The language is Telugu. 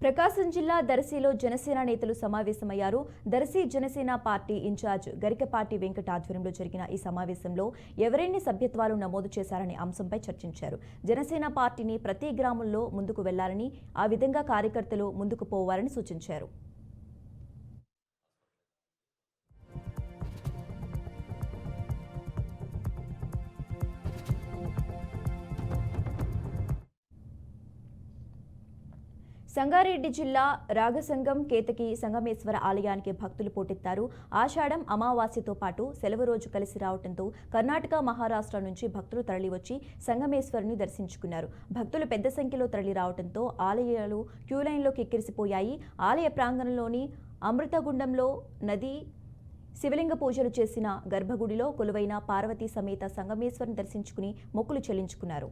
ప్రకాశం జిల్లా దర్శిలో జనసేన నేతలు సమావేశమయ్యారు. దర్శి జనసేన పార్టీ ఇన్ఛార్జ్ గరికపాటి వెంకట ఆధ్వర్యంలో జరిగిన ఈ సమావేశంలో ఎవరెన్ని సభ్యత్వాలు నమోదు చేశారనే అంశంపై చర్చించారు. జనసేన పార్టీని ప్రతి గ్రామంలో ముందుకు వెళ్లాలని, ఆ విధంగా కార్యకర్తలు ముందుకు పోవాలని సూచించారు. సంగారెడ్డి జిల్లా రాగసంగం కేతకి సంగమేశ్వర ఆలయానికి భక్తులు పోటెత్తారు. ఆషాఢం అమావాస్యతో పాటు సెలవు రోజు కలిసి రావడంతో కర్ణాటక, మహారాష్ట్ర నుంచి భక్తులు తరలివచ్చి సంగమేశ్వరుని దర్శించుకున్నారు. భక్తులు పెద్ద సంఖ్యలో తరలి రావడంతో ఆలయాలు క్యూలైన్లో కిక్కిరిసిపోయాయి. ఆలయ ప్రాంగణంలోని అమృతగుండంలో నది శివలింగ పూజలు చేసిన గర్భగుడిలో కొలువైన పార్వతీ సమేత సంగమేశ్వరుని దర్శించుకుని మొక్కులు చెల్లించుకున్నారు.